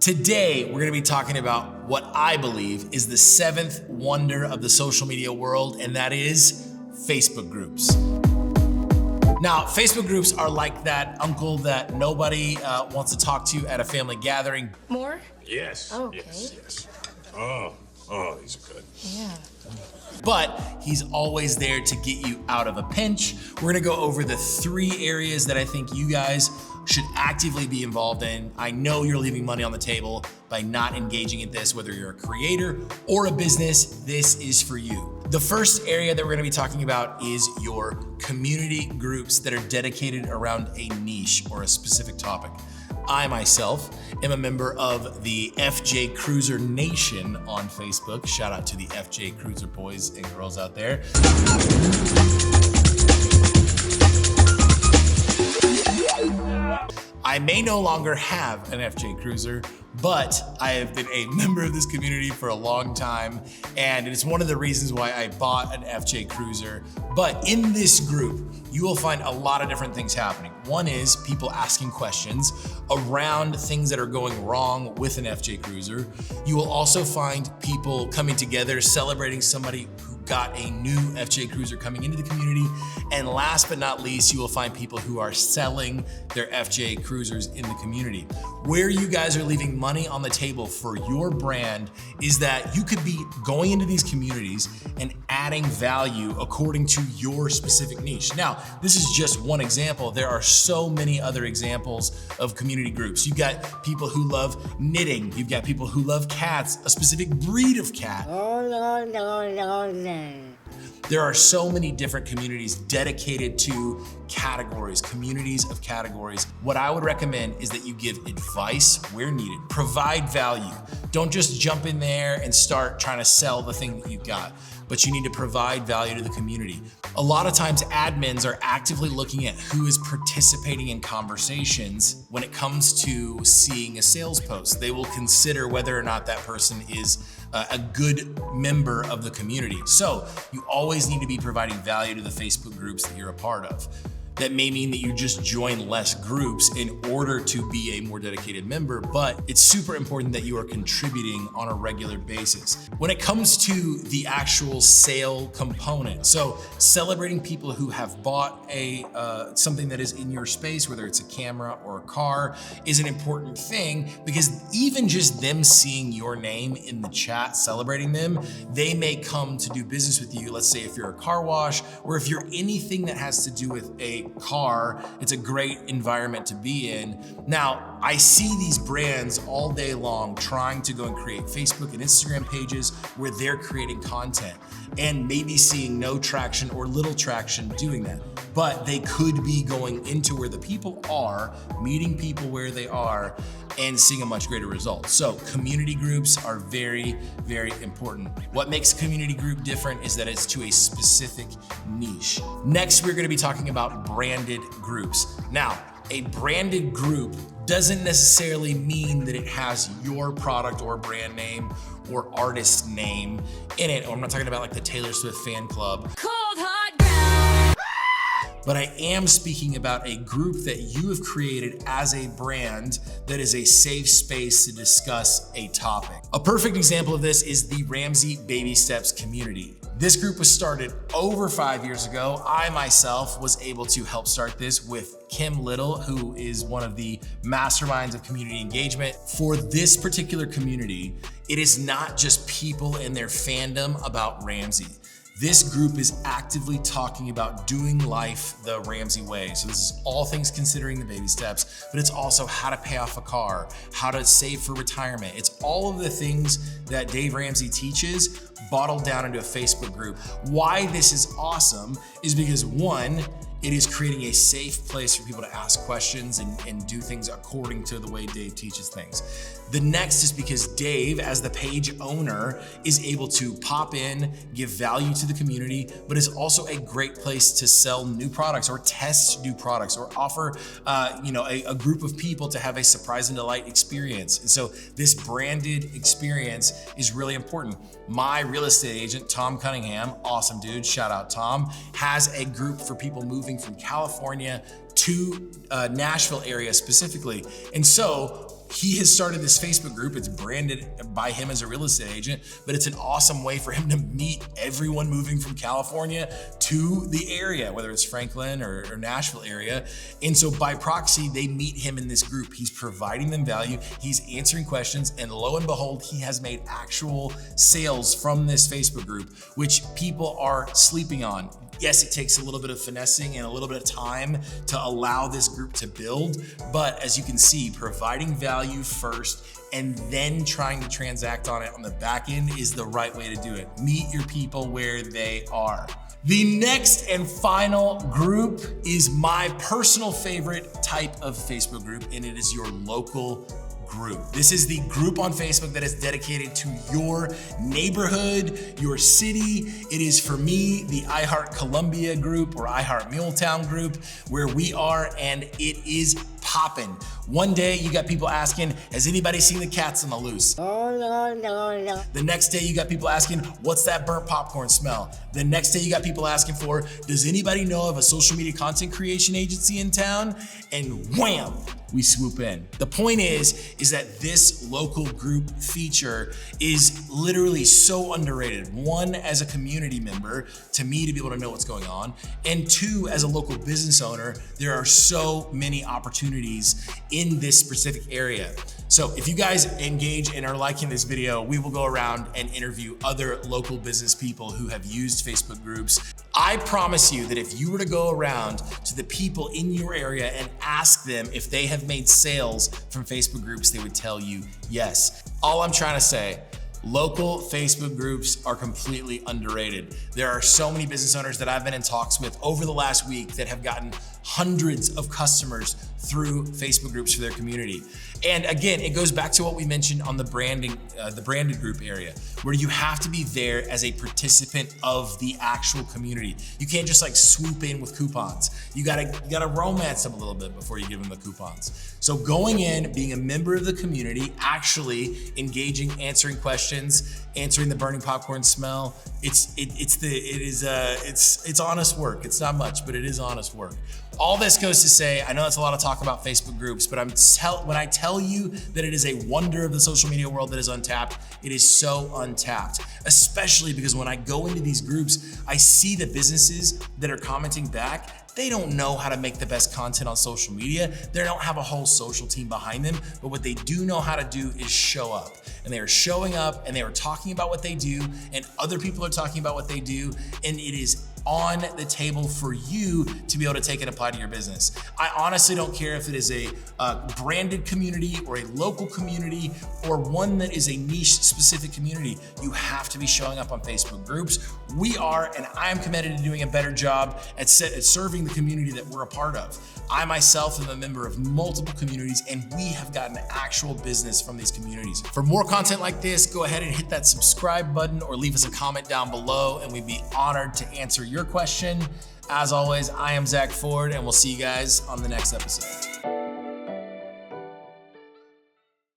Today, we're gonna be talking about what I believe is the seventh wonder of the social media world, and that is Facebook groups. Now, Facebook groups are like that uncle that nobody wants to talk to at a family gathering. More? Yes. Oh, okay. Yes. Oh, these are good. Yeah. But he's always there to get you out of a pinch. We're gonna go over the 3 areas that I think you guys should actively be involved in. I know you're leaving money on the table by not engaging in this, whether you're a creator or a business, this is for you. The first area that we're gonna be talking about is your community groups that are dedicated around a niche or a specific topic. I myself am a member of the FJ Cruiser Nation on Facebook. Shout out to the FJ Cruiser boys and girls out there. I may no longer have an FJ Cruiser, but I have been a member of this community for a long time, and it's one of the reasons why I bought an FJ Cruiser. But in this group, you will find a lot of different things happening. One is people asking questions around things that are going wrong with an FJ Cruiser. You will also find people coming together, celebrating somebody who got a new FJ Cruiser coming into the community. And last but not least, you will find people who are selling their FJ Cruisers in the community. Where you guys are leaving money on the table for your brand is that you could be going into these communities and adding value according to your specific niche. Now, this is just one example. There are so many other examples of community groups. You've got people who love knitting. You've got people who love cats, a specific breed of cat. There are so many different communities dedicated to categories, communities of categories. What I would recommend is that you give advice where needed, provide value. Don't just jump in there and start trying to sell the thing that you've got, but you need to provide value to the community. A lot of times admins are actively looking at who is participating in conversations when it comes to seeing a sales post. They will consider whether or not that person is a good member of the community. So you always need to be providing value to the Facebook groups that you're a part of. That may mean that you just join less groups in order to be a more dedicated member, but it's super important that you are contributing on a regular basis. When it comes to the actual sale component, so celebrating people who have bought something that is in your space, whether it's a camera or a car, is an important thing, because even just them seeing your name in the chat, celebrating them, they may come to do business with you. Let's say if you're a car wash, or if you're anything that has to do with a car, it's a great environment to be in. Now, I see these brands all day long trying to go and create Facebook and Instagram pages where they're creating content and maybe seeing no traction or little traction doing that. But they could be going into where the people are, meeting people where they are, and seeing a much greater result. So community groups are very, very important. What makes a community group different is that it's to a specific niche. Next, we're gonna be talking about branded groups. Now, a branded group doesn't necessarily mean that it has your product or brand name or artist name in it. Or I'm not talking about like the Taylor Swift fan club. Cold hot ground. But I am speaking about a group that you have created as a brand that is a safe space to discuss a topic. A perfect example of this is the Ramsey Baby Steps community. This group was started over 5 years ago. I myself was able to help start this with Kim Little, who is one of the masterminds of community engagement. For this particular community, it is not just people and their fandom about Ramsey. This group is actively talking about doing life the Ramsey way. So this is all things considering the baby steps, but it's also how to pay off a car, how to save for retirement. It's all of the things that Dave Ramsey teaches bottled down into a Facebook group. Why this is awesome is because, one, it is creating a safe place for people to ask questions and do things according to the way Dave teaches things. The next is because Dave, as the page owner, is able to pop in, give value to the community, but is also a great place to sell new products or test new products or offer a group of people to have a surprise and delight experience. And so this branded experience is really important. My real estate agent, Tom Cunningham, awesome dude, shout out Tom, has a group for people moving from California to Nashville area specifically. And so he has started this Facebook group. It's branded by him as a real estate agent, but it's an awesome way for him to meet everyone moving from California to the area, whether it's Franklin or Nashville area. And so by proxy, they meet him in this group. He's providing them value. He's answering questions, and lo and behold, he has made actual sales from this Facebook group, which people are sleeping on. Yes, it takes a little bit of finessing and a little bit of time to allow this group to build, but as you can see, providing value first and then trying to transact on it on the back end is the right way to do it. Meet your people where they are. The next and final group is my personal favorite type of Facebook group, and it is your local group. This is the group on Facebook that is dedicated to your neighborhood, your city. It is, for me, the iHeart Columbia group or iHeart Muletown group, where we are, and it is popping. One day you got people asking, has anybody seen the cats on the loose? The next day you got people asking, what's that burnt popcorn smell? The next day you got people asking for, does anybody know of a social media content creation agency in town? And wham, we swoop in. The point is that this local group feature is literally so underrated. One, as a community member, to me, to be able to know what's going on. And two, as a local business owner, there are so many opportunities in this specific area. So if you guys engage and are liking this video, we will go around and interview other local business people who have used Facebook groups. I promise you that if you were to go around to the people in your area and ask them if they have made sales from Facebook groups, they would tell you yes. All I'm trying to say, local Facebook groups are completely underrated. There are so many business owners that I've been in talks with over the last week that have gotten hundreds of customers through Facebook groups for their community. And again, it goes back to what we mentioned on the branded group area, where you have to be there as a participant of the actual community. You can't just like swoop in with coupons. You gotta romance them a little bit before you give them the coupons. So going in, being a member of the community, actually engaging, answering questions, answering the burning popcorn smell, it's honest work. It's not much, but it is honest work. All this goes to say, I know that's a lot of talk about Facebook groups, but when I tell you that it is a wonder of the social media world that is untapped, it is so untapped, especially because when I go into these groups, I see the businesses that are commenting back. They don't know how to make the best content on social media. They don't have a whole social team behind them, but what they do know how to do is show up. And they are showing up and they are talking about what they do, and other people are talking about what they do, and it is on the table for you to be able to take and apply to your business. I honestly don't care if it is a branded community or a local community or one that is a niche specific community. You have to be showing up on Facebook groups. We are, and I am committed to doing a better job at serving the community that we're a part of. I myself am a member of multiple communities, and we have gotten actual business from these communities. For more content like this, go ahead and hit that subscribe button or leave us a comment down below, and we'd be honored to answer your question. As always, I am Zach Ford, and we'll see you guys on the next episode.